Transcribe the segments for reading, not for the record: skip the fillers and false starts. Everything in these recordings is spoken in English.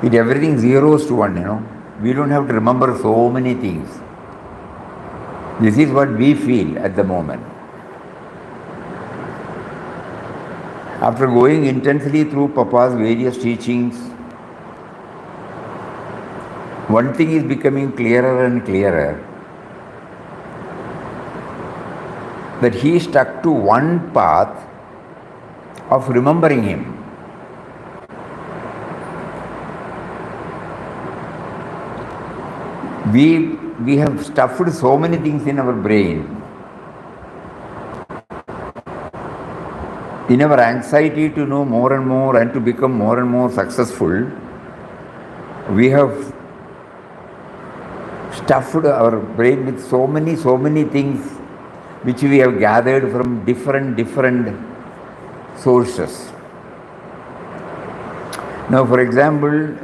It everything zeros to one. We don't have to remember so many things. This is what we feel at the moment. After going intensely through Papa's various teachings, one thing is becoming clearer and clearer, that he stuck to one path of remembering him. We have stuffed so many things in our brain. In our anxiety to know more and more and to become more and more successful, we have stuffed our brain with so many things which we have gathered from different sources. Now, for example,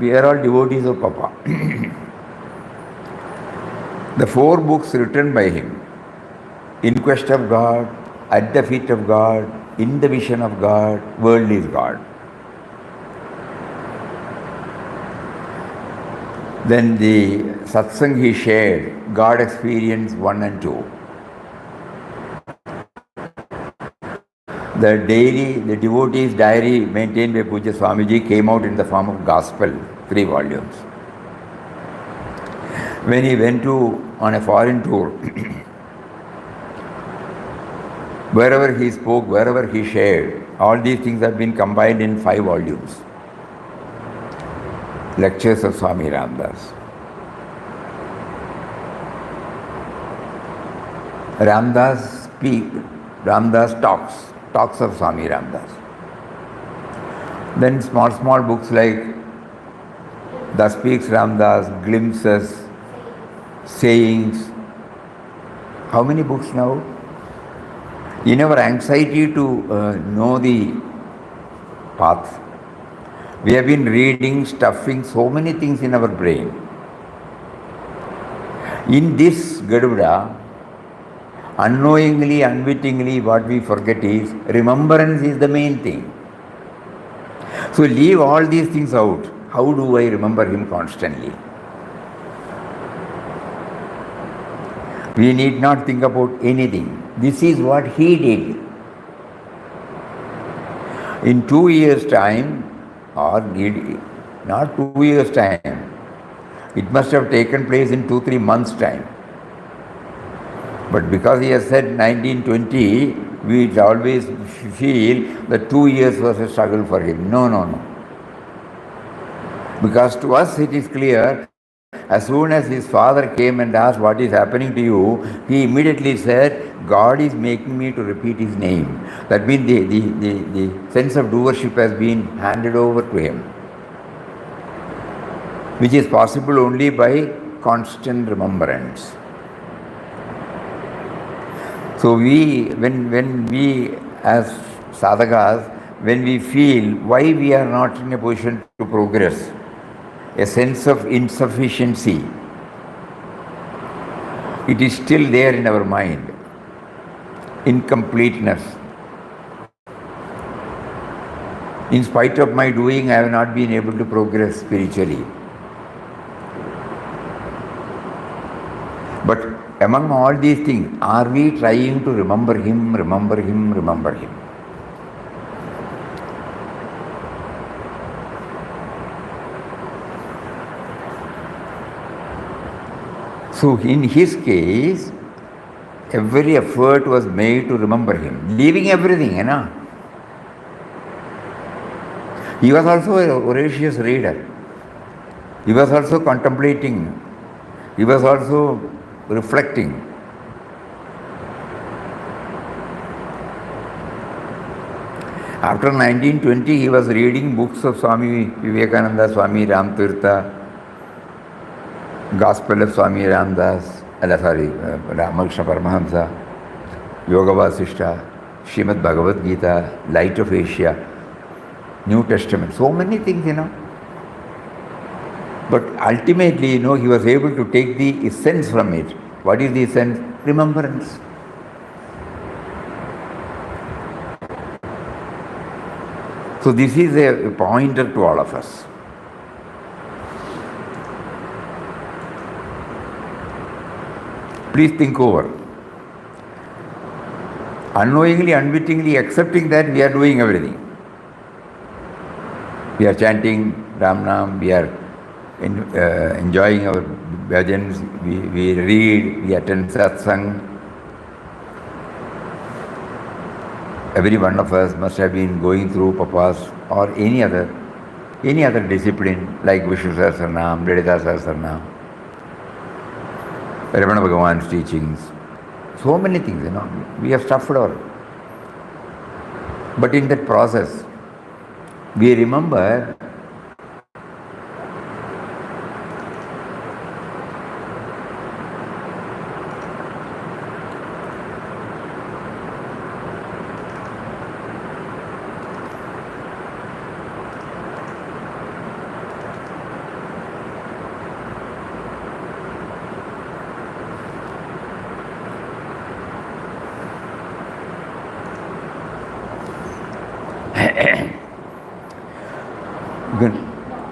we are all devotees of Papa. The 4 books written by him, In Quest of God, At the Feet of God, In the Vision of God, World is God. Then the Satsang he shared, God Experience 1 and 2. The devotee's diary maintained by Puja Swamiji came out in the form of Gospel, 3 volumes. When he went on a foreign tour, wherever he spoke, wherever he shared, all these things have been combined in 5 volumes. Lectures of Swami Ramdas. Ramdas talks of Swami Ramdas. Then small books like Thus Speaks Ramdas, Glimpses, Sayings. How many books now? In our anxiety to know the path, we have been reading, stuffing so many things in our brain. In this Garuda, unknowingly, unwittingly, what we forget is remembrance is the main thing. So leave all these things out. How do I remember him constantly? We need not think about anything. This is what he did. In 2 years' time, or not 2 years' time, it must have taken place in 2-3 months' time. But because he has said 1920, we always feel that 2 years was a struggle for him. No. Because to us it is clear, as soon as his father came and asked what is happening to you, he immediately said, God is making me to repeat his name. That means the sense of doership has been handed over to him, which is possible only by constant remembrance. So when we as sadhakas, when we feel why we are not in a position to progress, a sense of insufficiency, it is still there in our mind. Incompleteness. In spite of my doing, I have not been able to progress spiritually. But among all these things, are we trying to remember him? So in his case, every effort was made to remember him, leaving everything, He was also a voracious reader. He was also contemplating. He was also reflecting. After 1920, he was reading books of Swami Vivekananda, Swami Ramtirtha, Gospel of Swami Ramdas, Ramakrishna Paramahamsa, Yoga Vasishta, Srimad Bhagavad Gita, Light of Asia, New Testament, so many things, But ultimately, he was able to take the essence from it. What is the essence? Remembrance. So this is a pointer to all of us. Please think over. Unknowingly, unwittingly accepting that we are doing everything. We are chanting Ram Nam, we are enjoying our bhajans, we read, we attend Satsang. Every one of us must have been going through Papa's or any other discipline like Vishnu Sahasranam, Lalita Sahasranam, Ramana Bhagavan's teachings. So many things, we have stuffed our. But in that process, we remember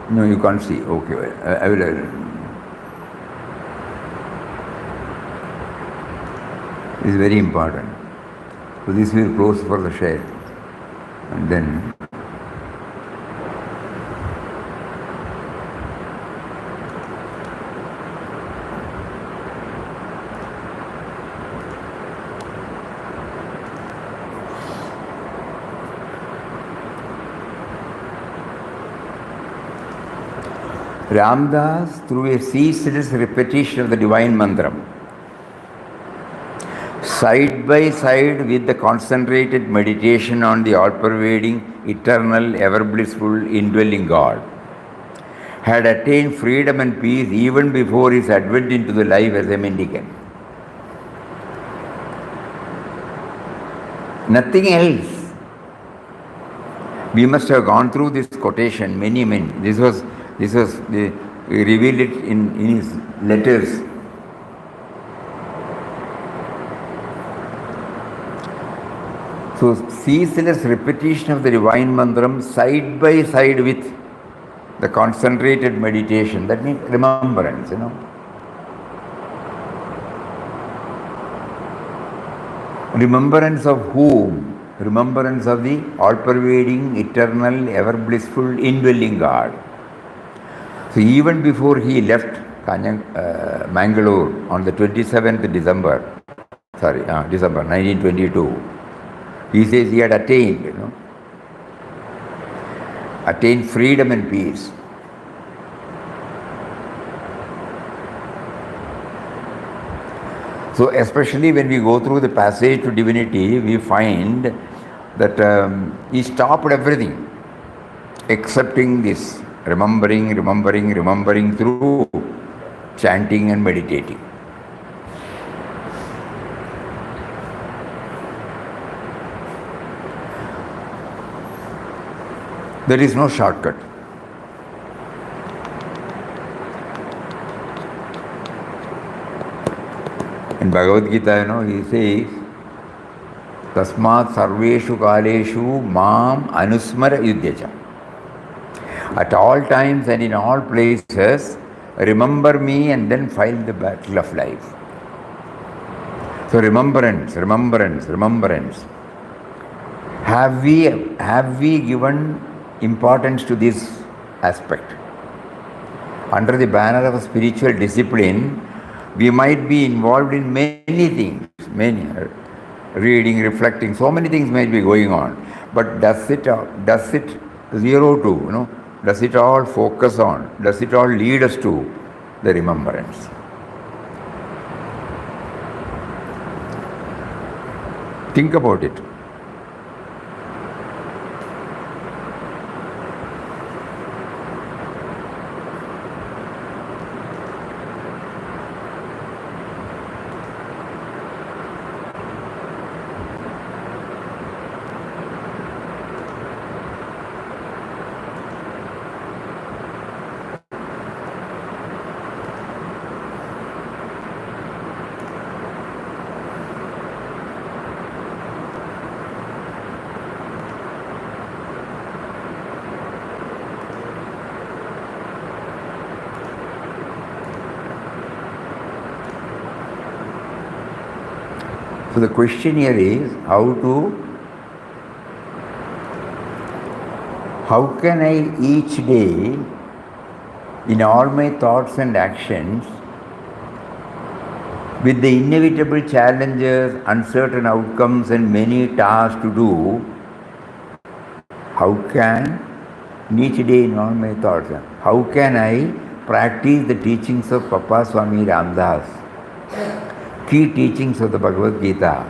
no, you can't see. Okay, I will. This is very important. So this will close for the share, and then. Ramdas, through a ceaseless repetition of the divine mantra, side by side with the concentrated meditation on the all-pervading, eternal, ever-blissful, indwelling God, had attained freedom and peace even before his advent into the life as a mendicant. Nothing else. We must have gone through this quotation many. This was revealed it in his letters. So ceaseless repetition of the divine mantram side by side with the concentrated meditation, that means remembrance, Remembrance of whom? Remembrance of the all-pervading, eternal, ever-blissful, indwelling God. So even before he left Mangalore on the 27th December 1922, he says he had attained freedom and peace. So especially when we go through the passage to divinity, we find that he stopped everything, excepting this remembering through chanting and meditating. There is no shortcut. In Bhagavad Gita, he says, Tasmat sarveshu kaleshu mam anusmara yudhyacha. At all times and in all places, remember me and then fight the battle of life. So remembrance. Have we given importance to this aspect? Under the banner of spiritual discipline, we might be involved in many things, reading, reflecting, so many things might be going on. But does it zero to, does it all focus on, does it all lead us to the remembrance? Think about it. So the question here is how can I each day, in all my thoughts and actions, with the inevitable challenges, uncertain outcomes, and many tasks to do, how can, in each day in all my thoughts, how can I practice the teachings of Papa Swami Ramdas, key teachings of the Bhagavad Gita,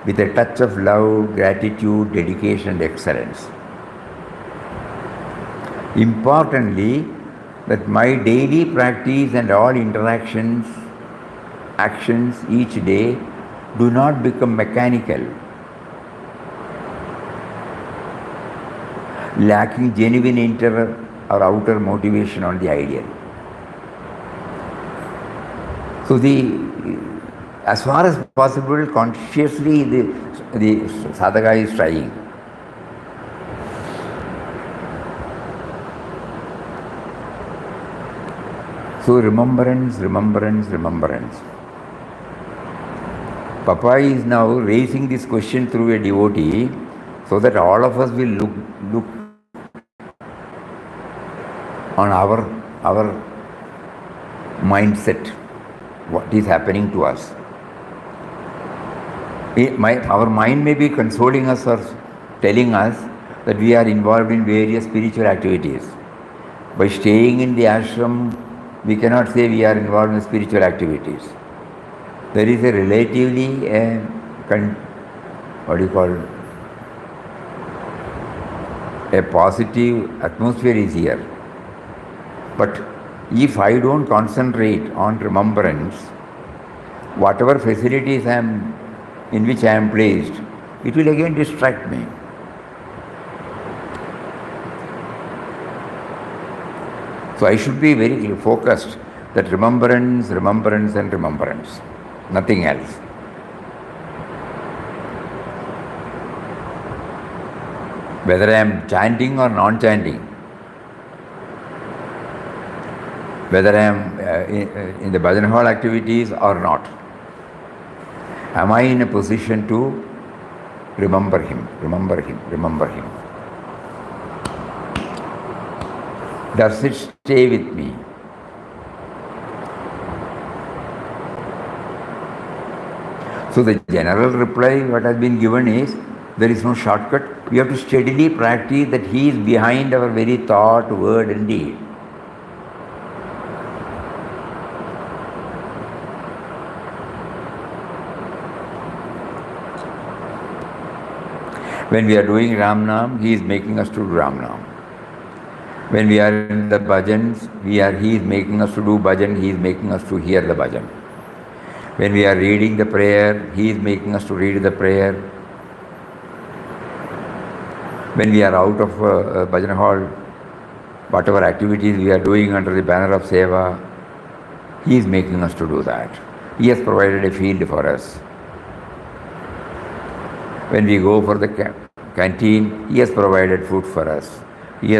with a touch of love, gratitude, dedication, and excellence? Importantly, that my daily practice and all interactions, actions each day do not become mechanical, lacking genuine inner or outer motivation on the ideal. So as far as possible, consciously the sadhaka is trying. So remembrance. Papa is now raising this question through a devotee so that all of us will look on our mindset, what is happening to us. Our mind may be consoling us or telling us that we are involved in various spiritual activities. By staying in the ashram, we cannot say we are involved in spiritual activities. There is a relatively, a positive atmosphere is here. But if I don't concentrate on remembrance, whatever facilities in which I am placed, it will again distract me. So I should be very focused that remembrance, nothing else. Whether I am chanting or non-chanting, whether I am in the bhajan hall activities or not, am I in a position to remember him? Does it stay with me? So the general reply what has been given is, there is no shortcut. We have to steadily practice that he is behind our very thought, word and deed. When we are doing Ram Nam, he is making us to do Ram Nam. When we are in the bhajans, he is making us to do bhajan, he is making us to hear the bhajan. When we are reading the prayer, he is making us to read the prayer. When we are out of bhajan hall, whatever activities we are doing under the banner of seva, he is making us to do that. He has provided a field for us. When we go for the canteen, he has provided food for us. He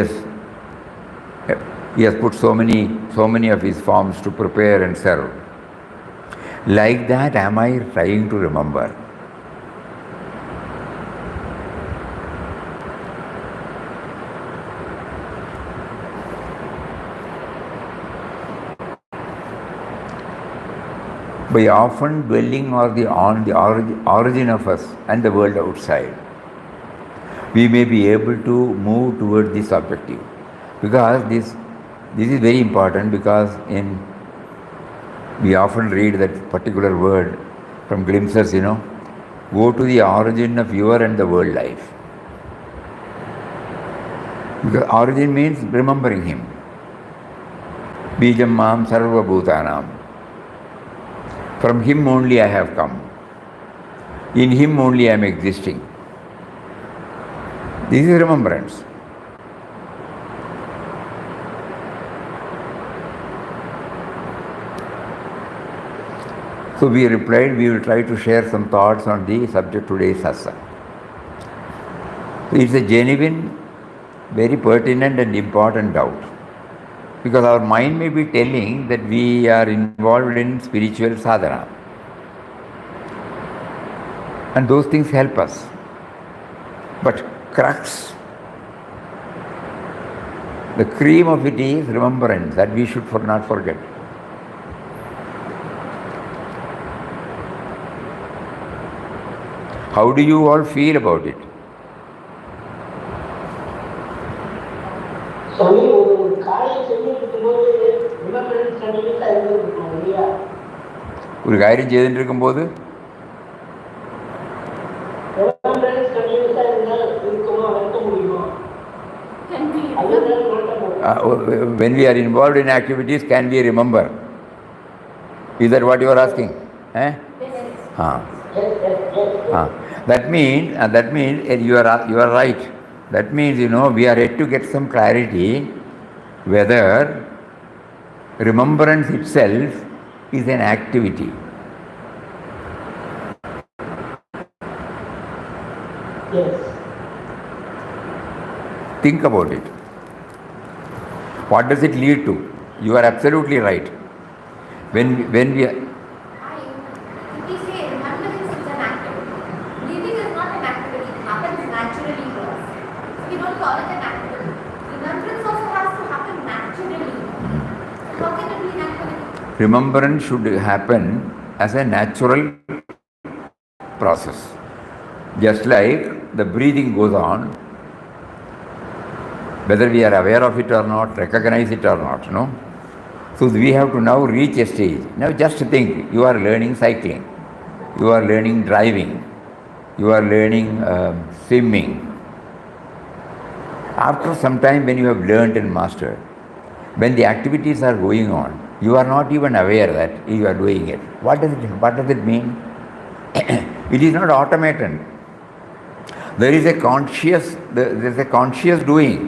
has put so many of his forms to prepare and serve. Like that, am I trying to remember? By often dwelling on the origin of us and the world outside, we may be able to move towards this objective. Because this is very important, because we often read that particular word from glimpses, go to the origin of your and the world life. Because origin means remembering him. Bijam mam sarva bhutanam. From him only I have come. In him only I am existing. This is remembrance. So we replied, we will try to share some thoughts on the subject today's Satsang. It's a genuine, very pertinent and important doubt. Because our mind may be telling that we are involved in spiritual sadhana. And those things help us. But crux, the cream of it is remembrance, that we should not forget. How do you all feel about it? ஒரு காரியம் செய்துட்டு இருக்கும்போது when we are involved in activities, can we remember? Is that what you are asking? That means you are right. That means, we are yet to get some clarity whether remembrance itself is an activity. Yes. Think about it. What does it lead to? You are absolutely right. When we are... If we say remembrance is an activity, breathing is not an activity, it happens naturally to us. So we don't call it an activity. Remembrance also has to happen naturally. So how can it be an activity? Remembrance should happen as a natural process. Just like the breathing goes on, whether we are aware of it or not, recognize it or not, So we have to now reach a stage. Now just think, you are learning cycling, you are learning driving, you are learning swimming. After some time, when you have learned and mastered, when the activities are going on, you are not even aware that you are doing it. What does it mean? It is not automated. There is a conscious doing.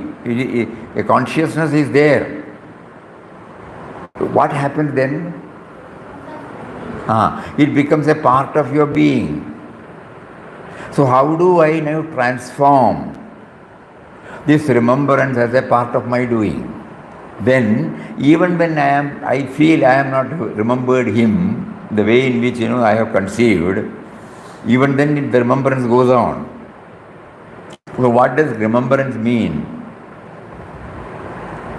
A consciousness is there. What happens then? It becomes a part of your being. So how do I now transform this remembrance as a part of my doing? Then, even when I feel I am not remembered him the way in which I have conceived, even then the remembrance goes on. So what does remembrance mean?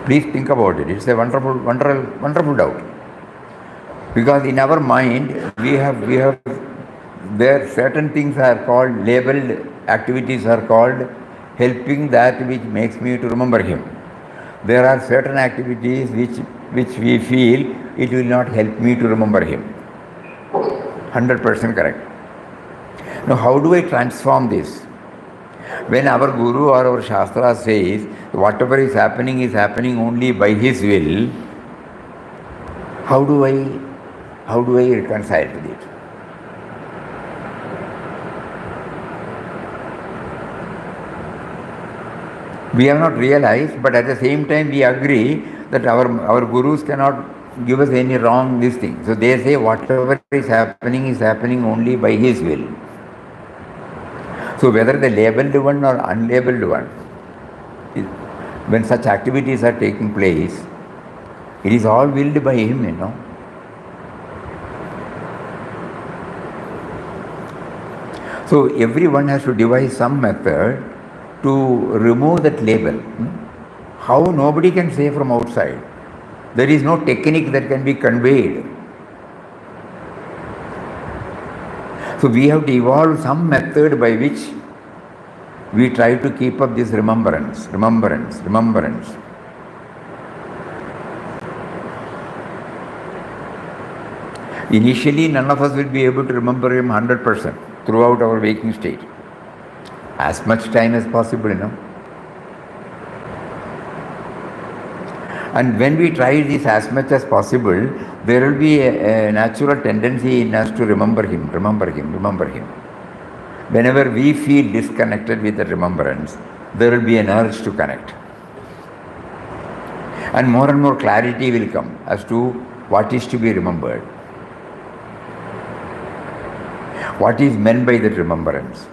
Please think about it. It's a wonderful doubt. Because in our mind, we have there certain things are called, labeled activities are called helping that which makes me to remember him. There are certain activities which we feel it will not help me to remember him. 100% correct. Now how do I transform this? When our Guru or our Shastra says whatever is happening only by his will, how do I reconcile with it? We have not realized, but at the same time we agree that our Gurus cannot give us any wrong this thing. So they say whatever is happening only by his will. So whether the labeled one or unlabeled one, when such activities are taking place, it is all willed by him, So everyone has to devise some method to remove that label. How? Nobody can say from outside. There is no technique that can be conveyed. So we have to evolve some method by which we try to keep up this remembrance. Initially, none of us will be able to remember him 100% throughout our waking state. As much time as possible, And when we try this as much as possible, there will be a natural tendency in us to remember him. Whenever we feel disconnected with the remembrance, there will be an urge to connect. And more clarity will come as to what is to be remembered. What is meant by that remembrance?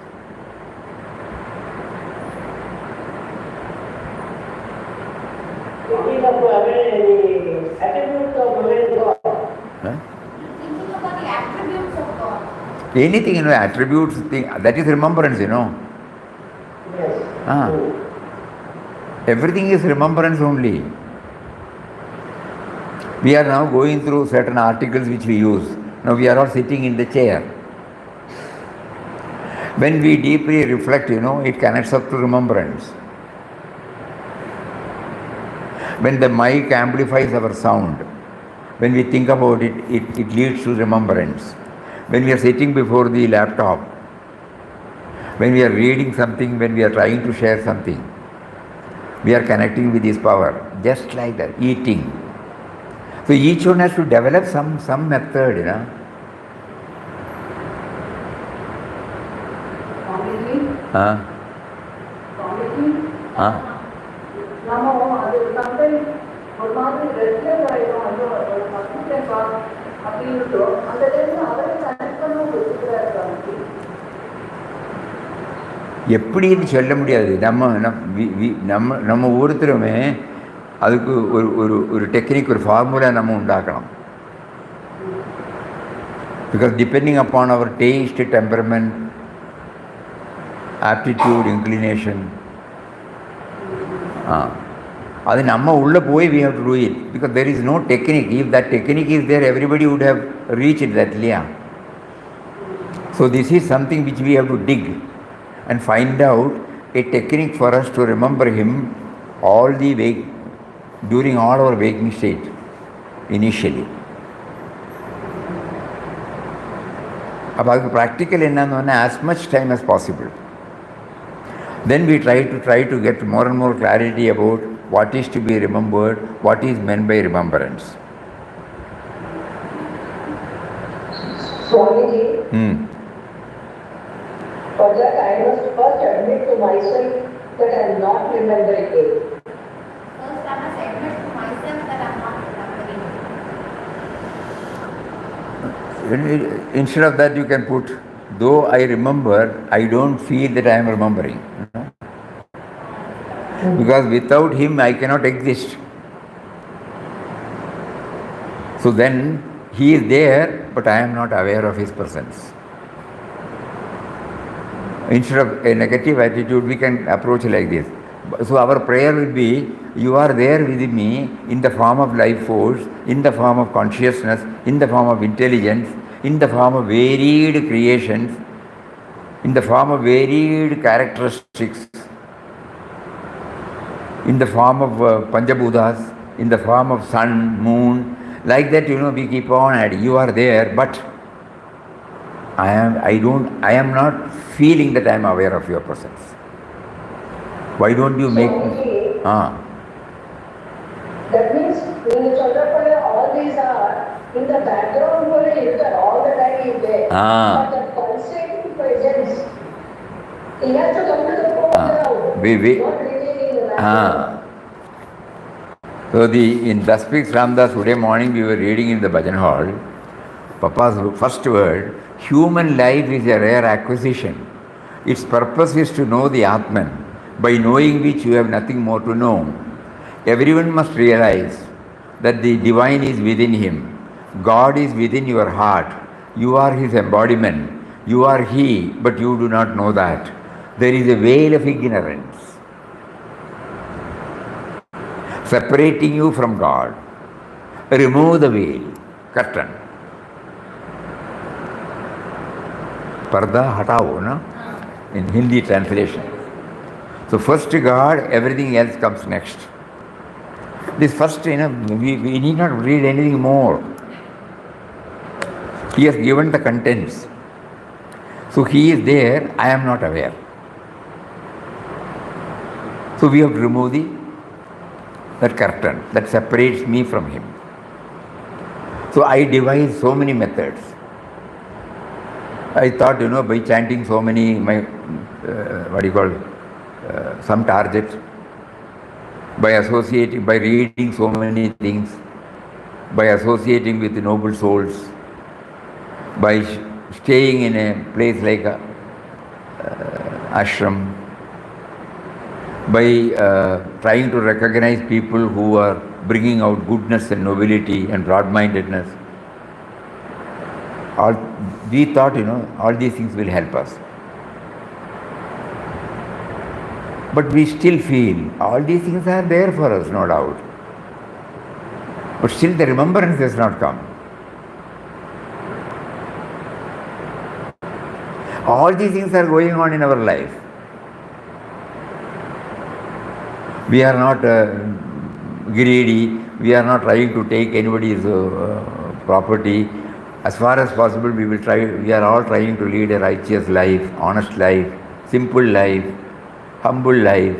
Thinking about the attributes of God. Anything, attributes, thing, that is remembrance, Yes. Everything is remembrance only. We are now going through certain articles which we use. Now we are all sitting in the chair. When we deeply reflect, it connects up to remembrance. When the mic amplifies our sound, when we think about it, it leads to remembrance. When we are sitting before the laptop, when we are reading something, when we are trying to share something, we are connecting with this power, just like that, eating. So each one has to develop some method, நம்ம அது sometimes ஒரு மாதிரி restless ஆகிடும். ஐயோ பசிட்டேன்ப்பா அப்படின்ட்டு அந்த டைம்ல அவரை கனெக்ட் பண்ண வச்சுக்கிறாரு. எப்படின்னு சொல்ல முடியாது. நம்ம ஒவ்வொருத்தருமே அதுக்கு ஒரு டெக்னிக், ஒரு ஃபார்முலா நம்ம உண்டாக்கணும். பிகாஸ் டிபெண்டிங் அப்பான் அவர் டேஸ்ட், டெம்பரமெண்ட், ஆப்டிடியூட், இன்க்ளினேஷன், அது நம்ம உள்ளே போய் we have to do it, because there is no technique. If that technique is there, everybody would have reached that, இல்லையா? So this is something which we have to dig and find out a technique for us to remember him during all our waking state initially. அப்போ அதுக்கு practical என்னன்னு, as much time as possible. Then we try to get more and more clarity about what is to be remembered, what is meant by remembrance. Swamiji, for that I must first admit to myself that I am not remembering it. First, I must admit to myself that I am not remembering. Instead of that, you can put, though I remember, I don't feel that I am remembering. Because without him, I cannot exist. So then, he is there, but I am not aware of his presence. Instead of a negative attitude, we can approach like this. So our prayer will be, you are there with me in the form of life force, in the form of consciousness, in the form of intelligence, in the form of varied creations, in the form of varied characteristics, in the form of Panchabhutas, in the form of sun, moon, like that, we keep on adding. You are there, but I am not feeling that I am aware of your presence. Why don't you make me? That means, all these are in the background, all the time is there. But the pulsating presence, he has to come to the foreground. So in Thus Speaks Ramdas, today morning we were reading in the Bhajan hall, Papa's first word, human life is a rare acquisition. Its purpose is to know the Atman, by knowing which you have nothing more to know. Everyone must realize that the divine is within him. God is within your heart. You are his embodiment. You are he, but you do not know that. There is a veil of ignorance separating you from God. Remove the veil, curtain. Parda hatao, no? In Hindi translation. So first God, everything else comes next. This first, we need not read anything more. He has given the contents. So he is there, I am not aware. So we have to remove that curtain that separates me from him. So I devised so many methods. I thought, by chanting so many, some target, by associating, by reading so many things, by associating with the noble souls, by staying in a place like ashram, by trying to recognize people who are bringing out goodness and nobility and broad-mindedness. All we thought, all these things will help us. But we still feel all these things are there for us, no doubt. But still the remembrance has not come. All these things are going on in our life. We are not greedy. We are not trying to take anybody's property. As far as possible, we are all trying to lead a righteous life, honest life, simple life, humble life.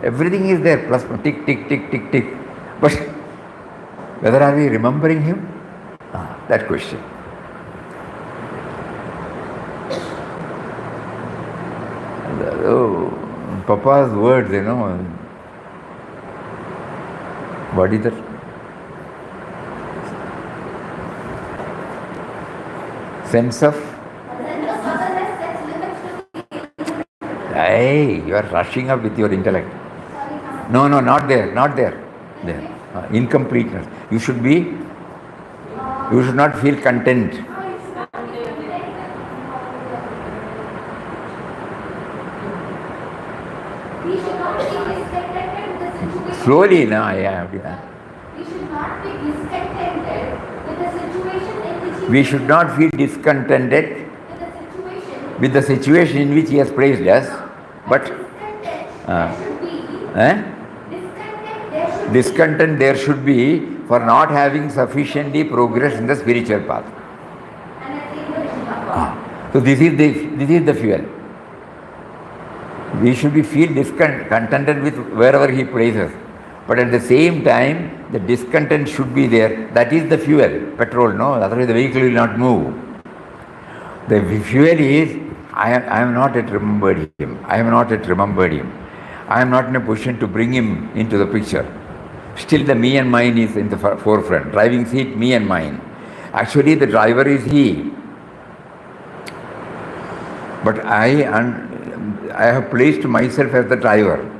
Everything is there, plus tick, tick, tick, tick, tick. But whether are we remembering him? That question. Oh, Papa's words, what is that? Sense of? Hey, you are rushing up with your intellect. No, not there. There. Incompleteness. You should not feel content. Slowly, no, yeah. We should not be discontented with the situation in which we should not feel discontented with the situation in which he has placed us, but discontent there should be for not having sufficiently progressed in the spiritual path. So this is the fuel. We should feel discontented with wherever he places. But at the same time, the discontent should be there. That is the fuel, petrol, no? Otherwise the vehicle will not move. The fuel is, I am not yet remembered him. I am not in a position to bring him into the picture. Still the me and mine is in the forefront. Driving seat, me and mine. Actually the driver is he. But I have placed myself as the driver.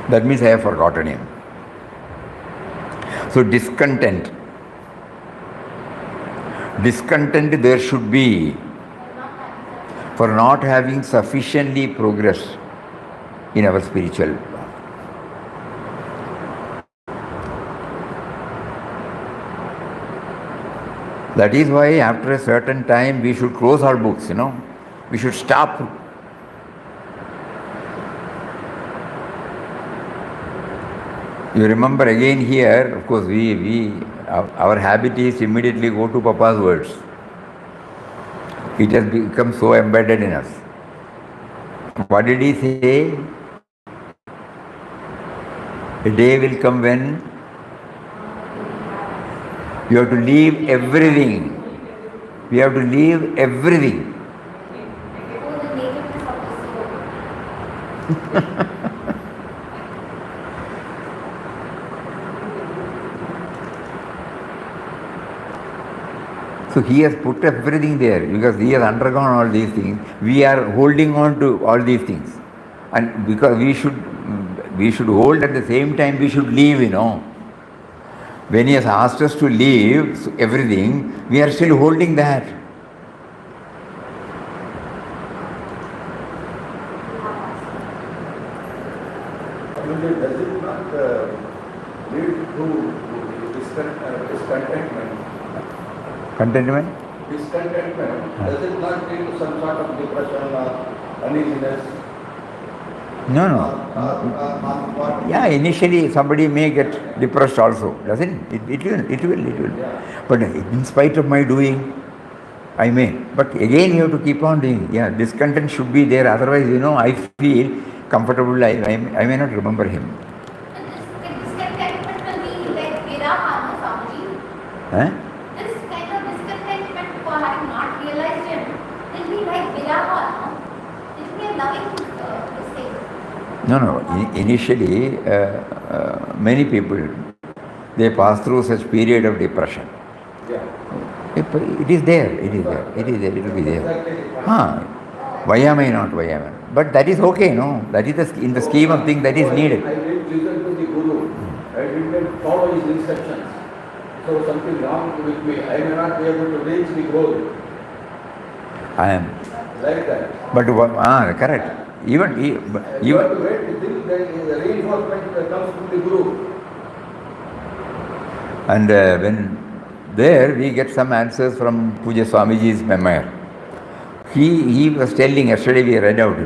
That means I have forgotten him. So discontent there should be for not having sufficiently progressed in our spiritual path. That is why after a certain time we should close our books, We should stop. You remember again here, of course, our habit is immediately go to Papa's words. It has become so embedded in us. What did he say? A day will come when you have to leave everything. We have to leave everything. So he has put everything there because he has undergone all these things. We are holding on to all these things. And because we should hold at the same time, we should leave, When he has asked us to leave everything, we are still holding that. Does it not lead to discontentment? Contentment? Discontentment. Does it not lead to some sort of depression or uneasiness? No. Yeah, initially somebody may get depressed also, doesn't it? It will. Yeah. But in spite of my doing, I may. But again you have to keep on doing. Yeah, discontent should be there. Otherwise, I feel comfortable. I may not remember him. Discontentment will be like Viraha, Swamiji. This kind of discontentment for having not realized him will be like Viraha, no? It will be a loving mistake. No. Initially, many people, they pass through such period of depression. Yeah. It is there. It will be there. Why am I not? But that is okay, no? That is in the scheme of things that is needed. I didn't listen to the Guru. I didn't follow his instructions. so something wrong with me. I may not be able to reach the goal. I am. Like that. But correct. Even You have to wait till the reinforcement that comes from the Guru. and when there we get some answers from Puja Swamiji's memoir. He was telling yesterday we read out,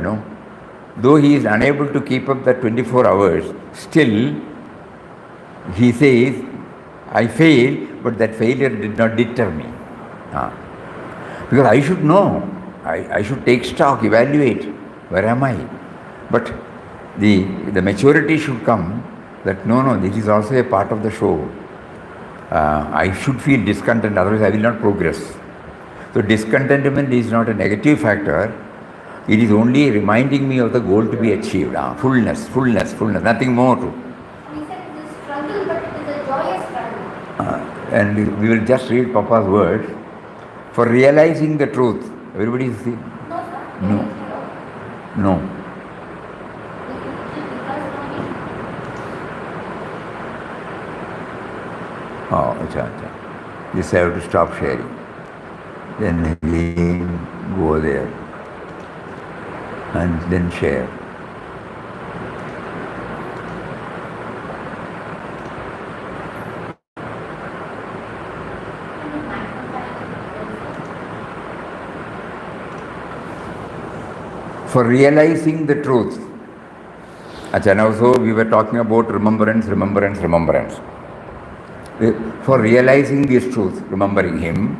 though he is unable to keep up the 24 hours, still he says, I failed, but that failure did not deter me. Because I should know, I should take stock, evaluate, where am I? But the maturity should come that no, this is also a part of the show. I should feel discontent, otherwise I will not progress. So discontentment is not a negative factor. It is only reminding me of the goal to be achieved. Fullness, nothing more. We said it is a struggle, but it is a joyous struggle. And we will just read Papa's words. For realizing the truth, everybody is saying? No, sir. No. Oh, acha. This I have to stop sharing. Then again go there and then share. For realizing the truth. Acha, now so we were talking about remembrance. For realizing this truth, remembering him,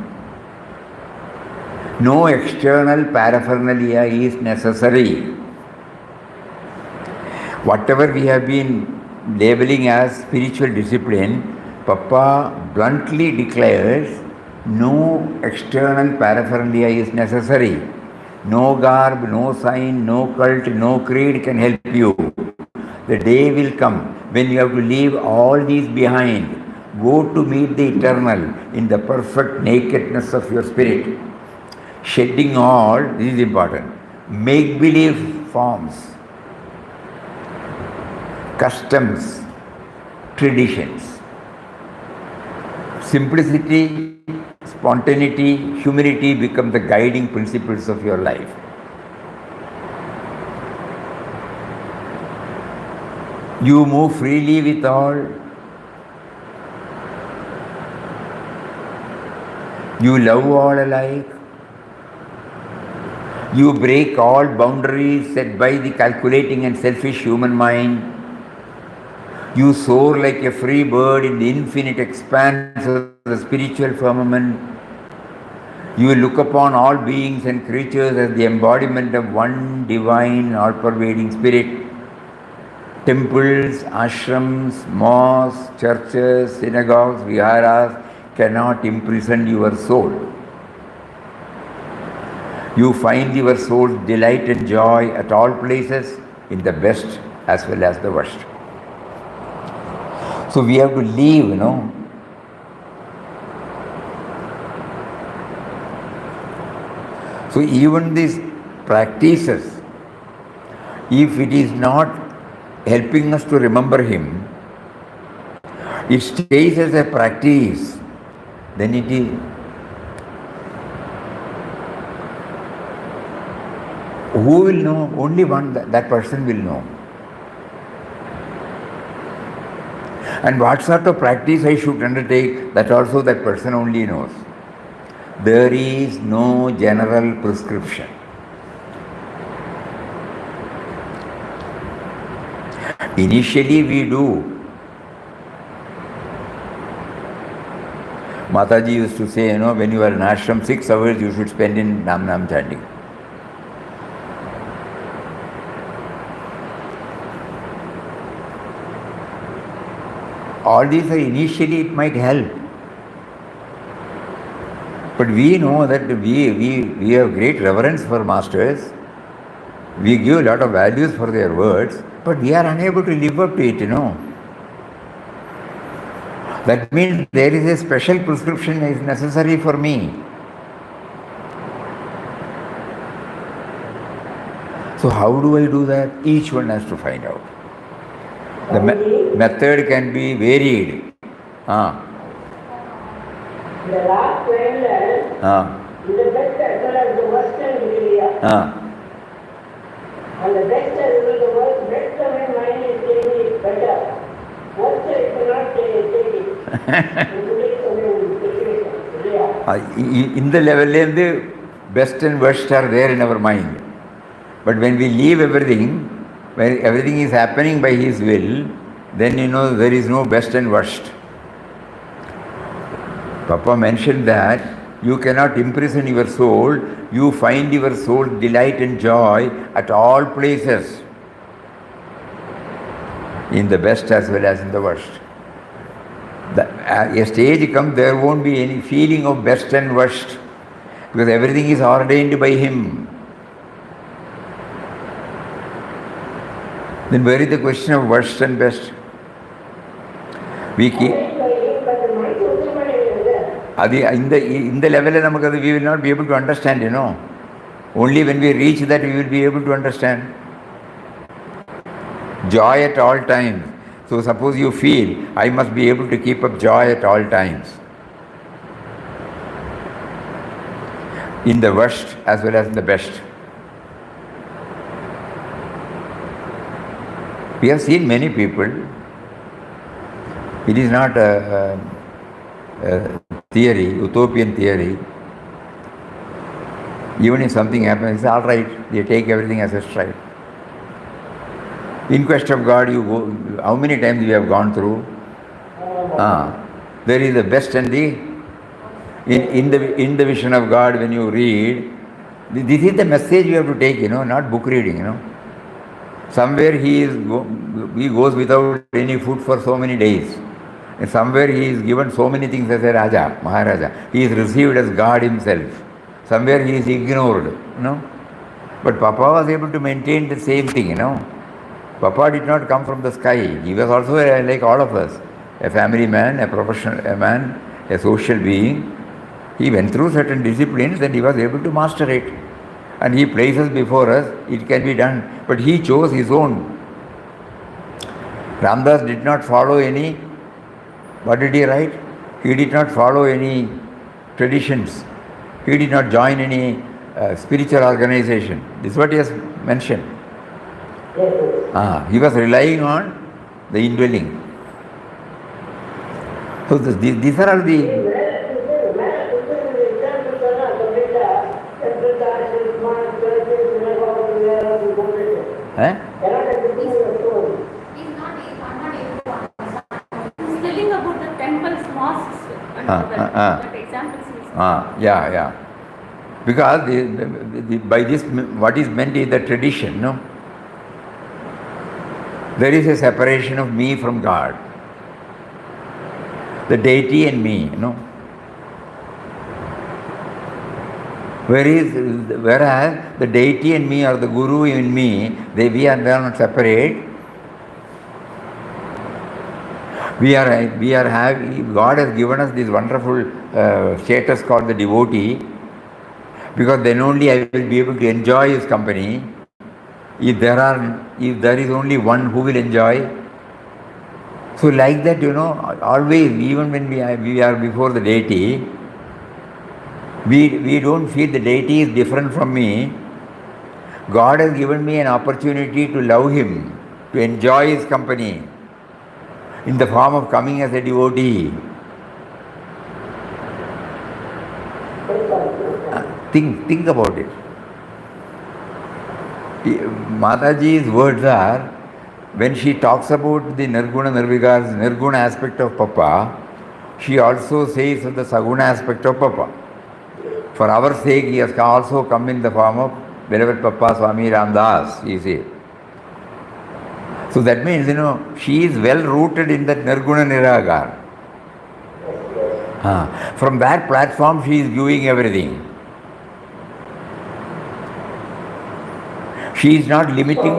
no external paraphernalia is necessary. Whatever we have been labeling as spiritual discipline, Papa bluntly declares no external paraphernalia is necessary. No garb, no sign, no cult, no creed can help you. The day will come when you have to leave all these behind. Go to meet the eternal in the perfect nakedness of your spirit. Shedding all, this is important, make-believe forms, customs, traditions. Simplicity, spontaneity, humility become the guiding principles of your life. You move freely with all. You love all alike. You break all boundaries set by the calculating and selfish human mind. You soar like a free bird in the infinite expanse of the spiritual firmament. You look upon all beings and creatures as the embodiment of one divine, all-pervading spirit. Temples, ashrams, mosques, churches, synagogues, viharas cannot imprison your soul. You find your soul's delight and joy at all places, in the best as well as the worst. So we have to leave, So even these practices, if it is not helping us to remember him, it stays as a practice, then it is. Who will know? Only one, that person will know. And what sort of practice I should undertake, that also that person only knows. There is no general prescription. Initially we do. Mataji used to say, when you are in ashram, 6 hours you should spend in Nam chanting. All these are initially it might help. But we know that we have great reverence for masters. We give a lot of values for their words, but we are unable to live up to it, That means there is a special prescription is necessary for me. So how do I do that? Each one has to find out. The method can be varied. The last line the best as well as the worst and and the best as well as the worst, best when mind is taking it better. Worst it cannot take it. In the level the best and worst are there in our mind. But when we leave everything, when everything is happening by His will, then there is no best and worst. Papa mentioned that you cannot imprison your soul, you find your soul delight and joy at all places, in the best as well as in the worst. A stage comes, there won't be any feeling of best and worst, because everything is ordained by Him. Then where is the question of worst and best? We keep in the level we will not be able to understand, Only when we reach that we will be able to understand. Joy at all times. So suppose you feel, I must be able to keep up joy at all times. In the worst as well as in the best. We have seen many people. It is not a theory, utopian theory. Even if something happens, it's all right. They take everything as a stride. In quest of God, you go. How many times we have gone through? There is the best and the in the vision of God. When you read, this is the message you have to take. Not book reading. Somewhere he goes without any food for so many days. And somewhere he is given so many things as a Raja, Maharaja. He is received as God himself. Somewhere he is ignored, But Papa was able to maintain the same thing, Papa did not come from the sky. He was also like all of us, a family man, a professional man, a social being. He went through certain disciplines and he was able to master it. And he places before us, it can be done. But he chose his own. Ramdas did not follow any. What did he write? He did not follow any traditions. He did not join any spiritual organization. This is what he has mentioned. He was relying on the indwelling. So these are all the... Yeah. Because by this, what is meant is the tradition, There is a separation of me from God. The deity and me, Whereas the deity and me or the guru in me, they are not separate. God has given us this wonderful status called the devotee, because then only I will be able to enjoy his company. If there is only one who will enjoy. So like that, always, even when we are before the deity, we don't feel the deity is different from me. God has given me an opportunity to love him, to enjoy his company, in the form of coming as a devotee. Think about it. Mataji's words are, when she talks about the Nirguna Nirvikar's Nirguna aspect of Papa, she also says the Saguna aspect of Papa. For our sake, he has also come in the form of beloved Papa Swami Ramdas, he says. So that means, she is well rooted in that Nirguna Nirakar. From that platform, she is viewing everything. She is not limiting.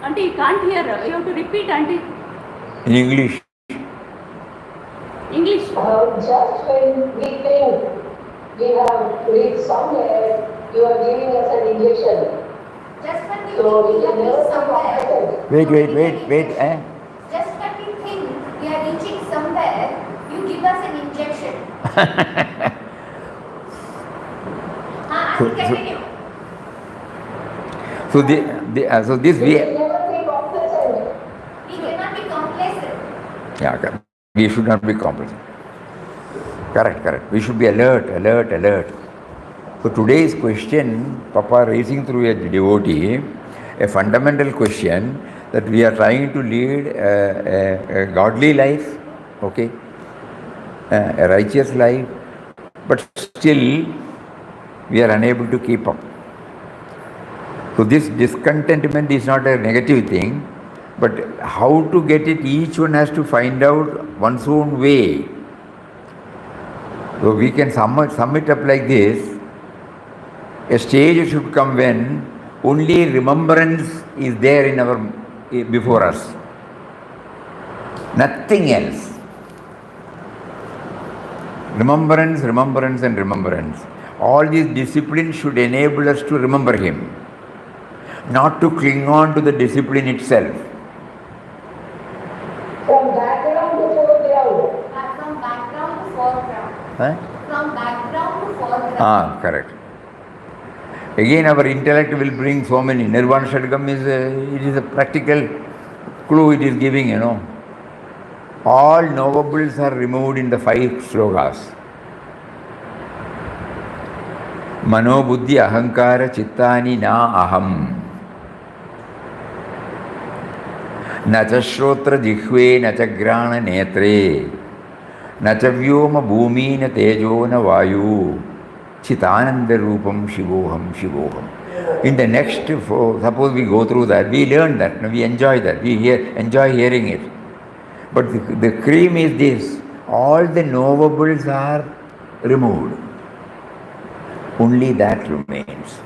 Auntie, you can't hear. You have to repeat, Auntie. In English. English. Just when we think we have reached somewhere, you are giving us an injection. Just when we So think we we can have never reached be somewhere. competent. Wait. Just when we think we are reaching somewhere, you give us an injection. I will continue. So this We we. can never be complacent. We cannot be complacent. Yeah, correct. We should not be complacent. Correct. We should be alert. So today's question, Papa raising through a devotee, a fundamental question that we are trying to lead a godly life, okay, a righteous life, but still we are unable to keep up. So this discontentment is not a negative thing, but how to get it, each one has to find out one's own way. So we can sum it up like this. A stage should come when only remembrance is there before us. Nothing else. Remembrance. All these disciplines should enable us to remember Him, not to cling on to the discipline itself. From background to foreground. From background to foreground. From background to foreground. Correct. Again, our intellect will bring so many. Nirvana Shadgam is a practical clue it is giving, All novables are removed in the 5 slokas. Mano buddhi ahankara chittani na aham. Na cha shrotra jihve na cha grana netre. Na cha vyoma bhumi na tejo na vayu. Chitananda Rupam Shivoham. In the next, suppose we go through that, we learn that, we enjoy that, we enjoy hearing it. But the cream is this, all the novables are removed. Only that remains.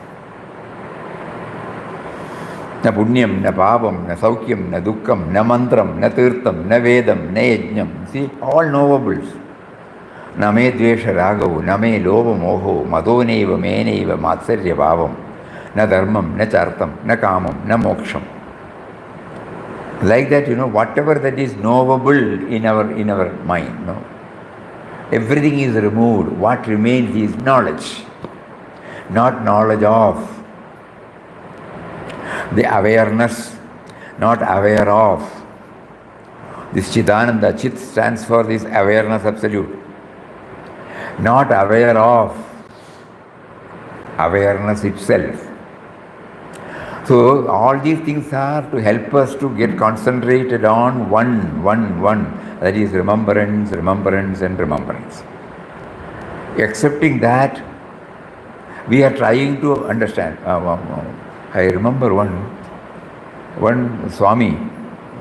Na punyam, na pavam, na saukyam, na dukkam, na mantram, na tirtam, na vedam, na yajnam. See, all novables. न मे द्वेष रागौ न मे लोभ मोहो मदोनैव मेनैव मात्सर्य भावम न धर्मम न चार्थम न कामम न मोक्षम. Like that, whatever that is knowable in our mind, everything is removed. What remains is knowledge, not knowledge of. The awareness, not aware of. This Chidananda, Chit stands for this awareness absolute. Not aware of, awareness itself. So all these things are to help us to get concentrated on one. That is remembrance. Accepting that, we are trying to understand. I remember one Swami,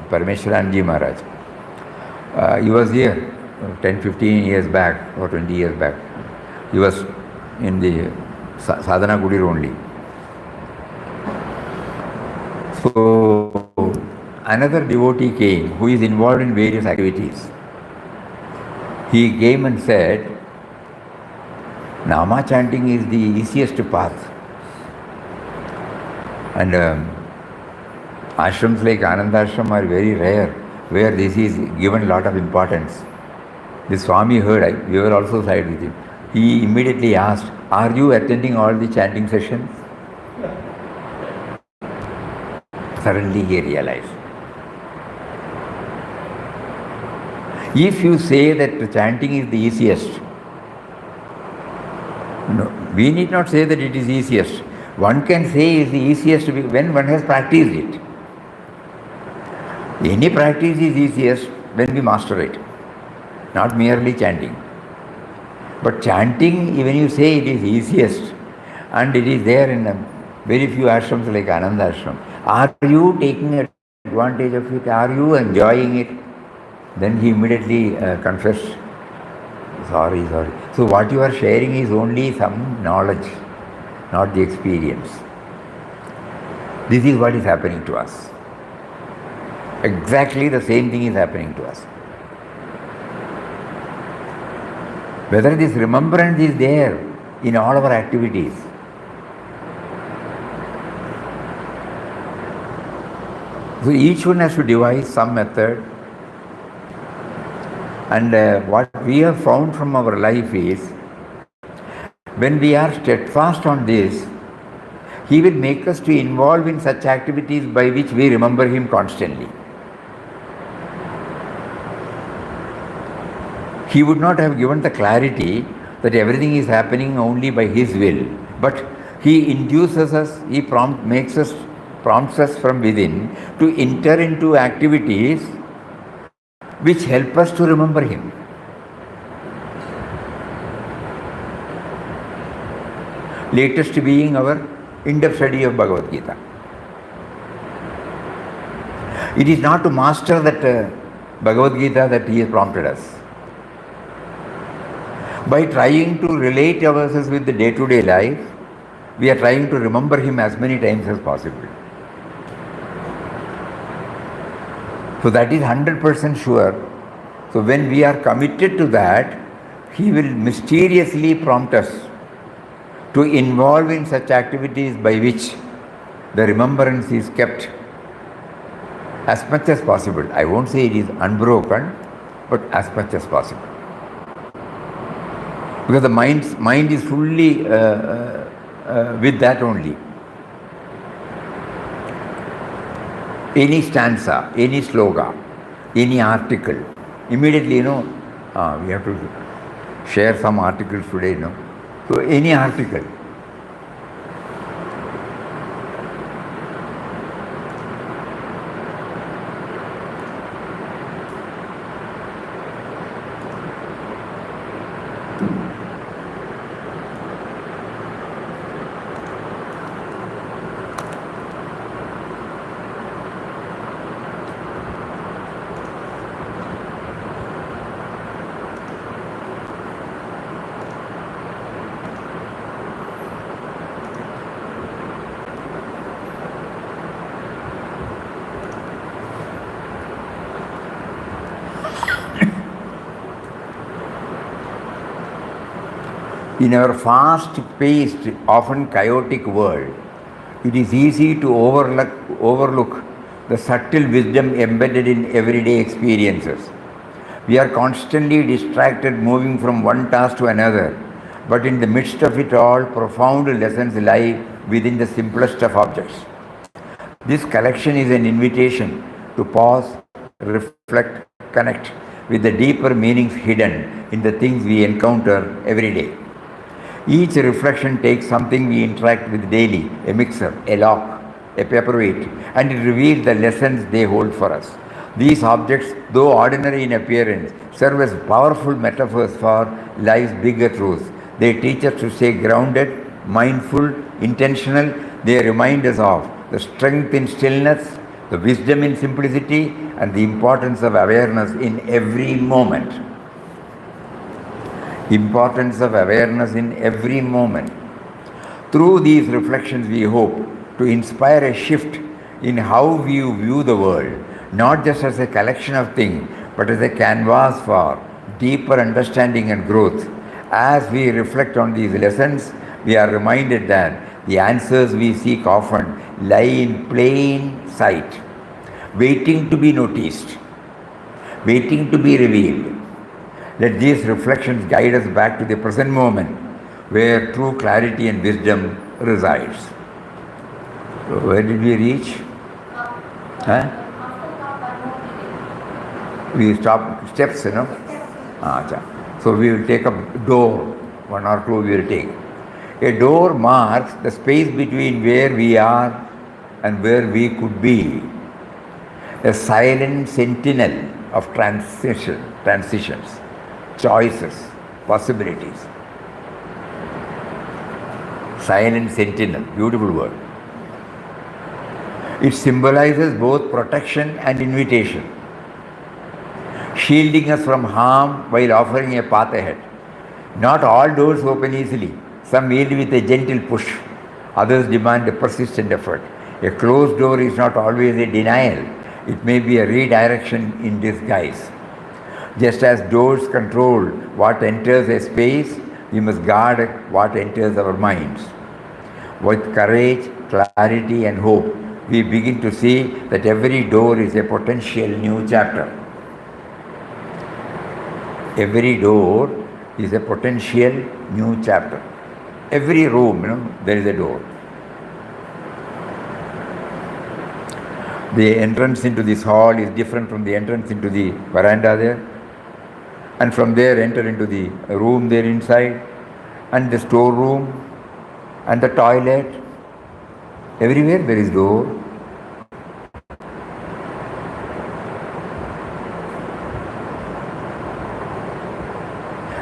Parameshwaranji Maharaj. He was here 10-15 years back or 20 years back. He was in the Sadhana Kudir only. So another devotee came who is involved in various activities. He came and said, Nama chanting is the easiest path. And ashrams like Ananda Ashram are very rare, where this is given a lot of importance. The Swami heard, we were also side with him. He immediately asked, are you attending all the chanting sessions? Suddenly he realized. If you say that the chanting is the easiest, no, we need not say that it is easiest. One can say it is the easiest when one has practiced it. Any practice is easiest when we master it. Not merely chanting. But chanting, when you say it is easiest, and it is there in very few ashrams like Ananda Ashram, are you taking advantage of it? Are you enjoying it? Then he immediately confessed, sorry. So what you are sharing is only some knowledge, not the experience. This is what is happening to us. Exactly the same thing is happening to us. Whether this remembrance is there, in all our activities. So each one has to devise some method, and what we have found from our life is, when we are steadfast on this, He will make us to involve in such activities by which we remember Him constantly. He would not have given the clarity that everything is happening only by His will, but He induces us, He prompts us from within to enter into activities which help us to remember Him. Latest being our in-depth study of Bhagavad Gita. It is not to master that Bhagavad Gita that He has prompted us. By trying to relate ourselves with the day-to-day life, we are trying to remember Him as many times as possible. So that is 100% sure. So when we are committed to that, He will mysteriously prompt us to involve in such activities by which the remembrance is kept as much as possible. I won't say it is unbroken, but as much as possible. Because the mind is fully with that only. Any stanza, any sloga, any article, immediately, we have to share some articles today, So any article. In our fast-paced, often chaotic world, it is easy to overlook the subtle wisdom embedded in everyday experiences. We are constantly distracted, moving from one task to another, but in the midst of it all, profound lessons lie within the simplest of objects. This collection is an invitation to pause, reflect, connect with the deeper meanings hidden in the things we encounter every day. Each reflection takes something we interact with daily, a mixer, a lock, a paperweight, and it reveals the lessons they hold for us. These objects, though ordinary in appearance, serve as powerful metaphors for life's bigger truths. They teach us to stay grounded, mindful, intentional. They remind us of the strength in stillness, the wisdom in simplicity, and the importance of awareness in every moment. Importance of awareness in every moment. Through these reflections, we hope to inspire a shift in how we view the world, not just as a collection of things, but as a canvas for deeper understanding and growth. As we reflect on these lessons, we are reminded that the answers we seek often lie in plain sight, waiting to be noticed, waiting to be revealed. Let these reflections guide us back to the present moment where true clarity and wisdom resides. So where did we reach? We stopped steps, So we will take a door, one or two we will take. A door marks the space between where we are and where we could be. A silent sentinel of transitions, choices, possibilities. Silent sentinel, beautiful word. It symbolizes both protection and invitation, shielding us from harm while offering a path ahead. Not all doors open easily. Some yield with a gentle push, others demand a persistent effort. A closed door is not always a denial. It may be a redirection in disguise. Just as doors control what enters a space, We must guard what enters our minds. With courage, clarity, and hope, we begin to see that every door is a potential new chapter. Every door is a potential new chapter. Every room, there is a door. The entrance into this hall is different from the entrance into the veranda there. And from there enter into the room there inside, and the storeroom, and the toilet. Everywhere there is door.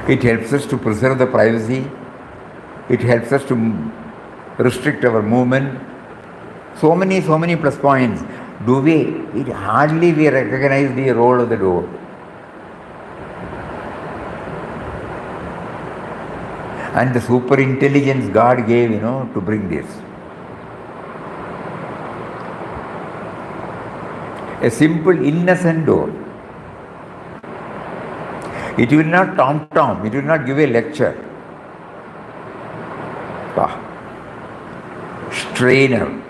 It helps us to preserve the privacy. It helps us to restrict our movement. So many plus points. Hardly we recognize the role of the door. And the super intelligence God gave, to bring this. A simple, innocent door. It will not tom-tom, it will not give a lecture. Strainer.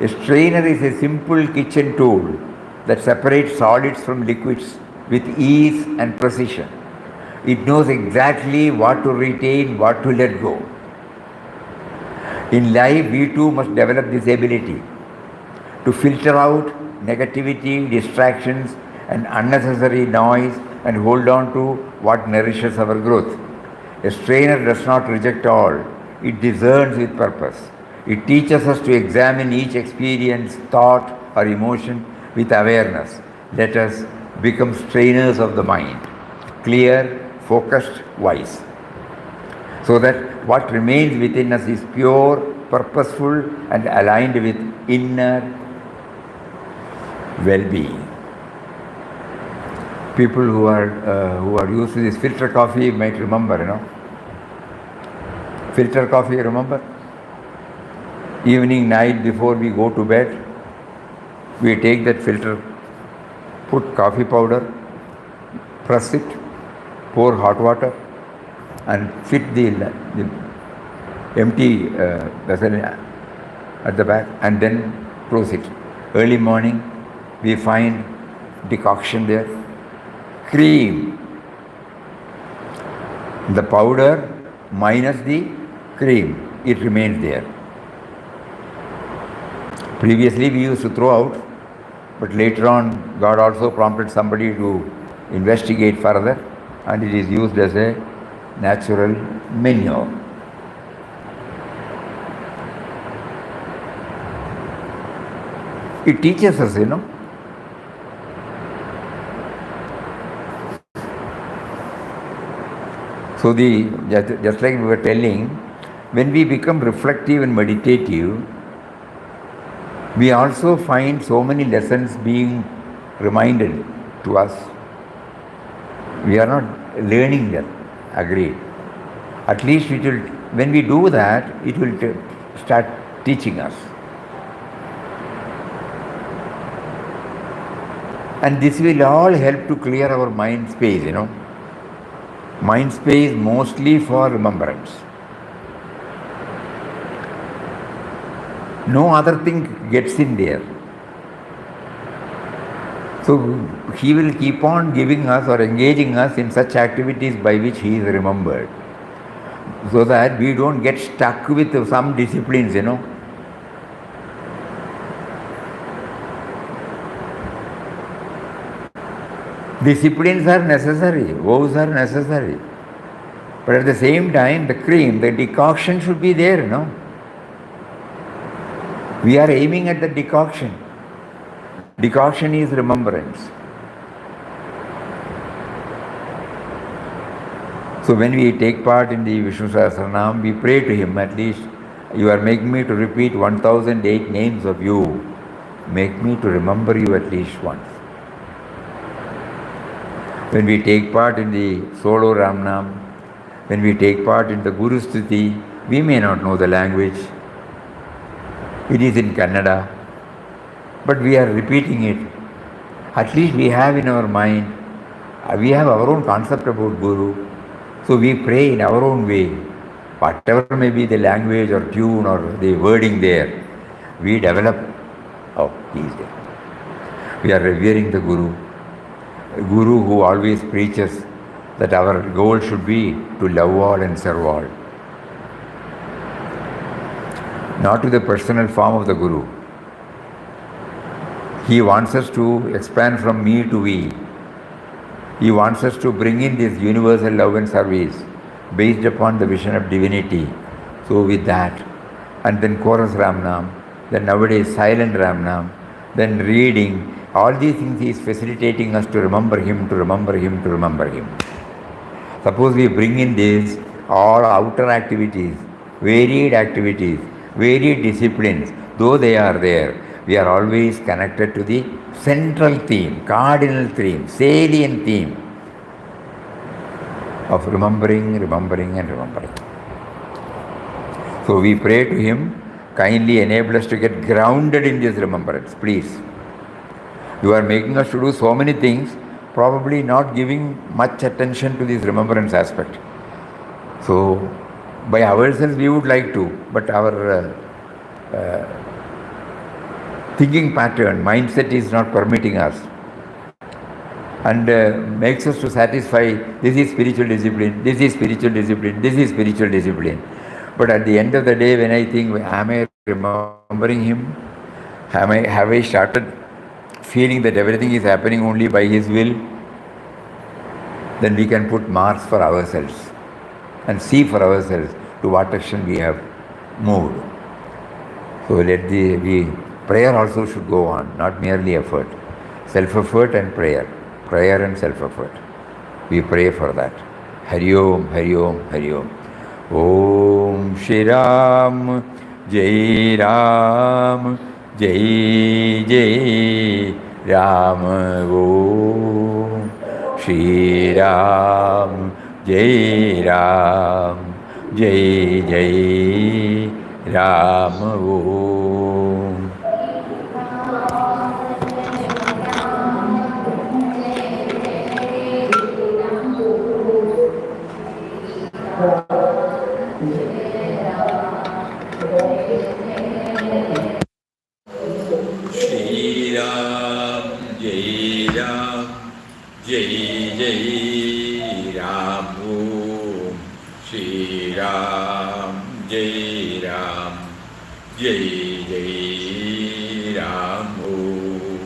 A strainer is a simple kitchen tool that separates solids from liquids with ease and precision. It knows exactly what to retain, what to let go. In life, we too must develop this ability to filter out negativity, distractions, and unnecessary noise and hold on to what nourishes our growth. A strainer does not reject all, it discerns with purpose. It teaches us to examine each experience, thought, or emotion with awareness. Let us become strainers of the mind, clear, focused, wise, so that what remains within us is pure, purposeful, and aligned with inner well-being. People who are used to this filter coffee might remember, Filter coffee, remember? Evening, night, before we go to bed, we take that filter, put coffee powder, press it, pour hot water, and fit the empty vessel at the back, and then close it. Early morning, we find decoction there. Cream. The powder minus the cream, it remains there. Previously we used to throw out, but later on God also prompted somebody to investigate further, and it is used as a natural manure. It teaches us, So just like we were telling, when we become reflective and meditative, we also find so many lessons being reminded to us. We are not learning them, agreed. At least it will, when we do that, it will start teaching us. And this will all help to clear our mind space, Mind space mostly for remembrance. No other thing gets in there. So he will keep on giving us or engaging us in such activities by which he is remembered, so that we don't get stuck with some disciplines, Disciplines are necessary, vows are necessary. But at the same time, the cream, the decoction should be there, We are aiming at the decoction. Decoction is remembrance. So when we take part in the Vishnu Sahasranam, we pray to him, at least, you are making me to repeat 1008 names of you. Make me to remember you at least once. When we take part in the solo Ramnam, when we take part in the Guru Stuti, we may not know the language. It is in Kannada, but we are repeating it. At least we have in our mind, we have our own concept about Guru. So we pray in our own way, whatever may be the language or tune or the wording there, we develop. Oh, he is there. We are revering the Guru. A Guru who always preaches that our goal should be to love all and serve all. Not to the personal form of the Guru. He wants us to expand from me to we. He wants us to bring in this universal love and service based upon the vision of divinity. So with that, and then chorus Ramnam, then nowadays silent Ramnam, then reading, all these things he is facilitating us to remember him, to remember him, to remember him. Suppose we bring in these all outer activities, varied disciplines, though they are there, we are always connected to the central theme, cardinal theme, salient theme of remembering and remembering. So we pray to him, kindly enable us to get grounded in this remembrance, please. You are making us to do so many things, probably not giving much attention to this remembrance aspect. So by ourselves we would like to, but our thinking pattern, mindset is not permitting us, and makes us to satisfy, this is spiritual discipline, this is spiritual discipline, this is spiritual discipline. But at the end of the day, when I think, am I remembering him? Have I started feeling that everything is happening only by his will? Then we can put marks for ourselves and see for ourselves to what extent we have moved. So let the prayer also should go on, not merely effort. Self-effort and prayer. Prayer and self-effort. We pray for that. Hari Om, Hari Om, Hari Om. Om Shri Ram, Jai Ram, Jai Jai Ram. Om Shri Ram, Jai Ram, Jai Jai Ram. Om. Shri Ram, Jai Ram, Jai Jai Ram. Om Shri Ram, Jai Ram, Jai Jai Ram. Om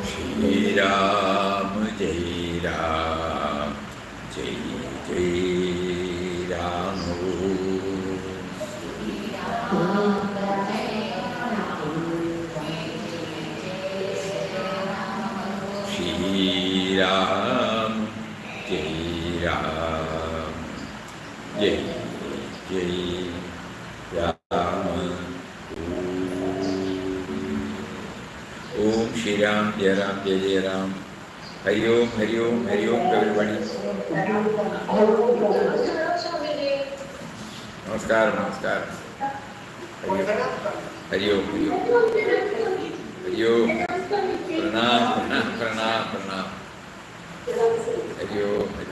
Shri Ram, Jai Ram, Jai Jai Ram. Shri Ram, Jai Ram, Jai Jai Ram. Om Shri Ram, Jai Ram, Jai Jai Ram. Hari Om, Hari Om, Hari Om to everybody. Namaskar, Namaskar. Hari Om, Hari Om, Hari Om. Hari Om. Pranam, Pranam, Pranam, Pranam. Hari Om.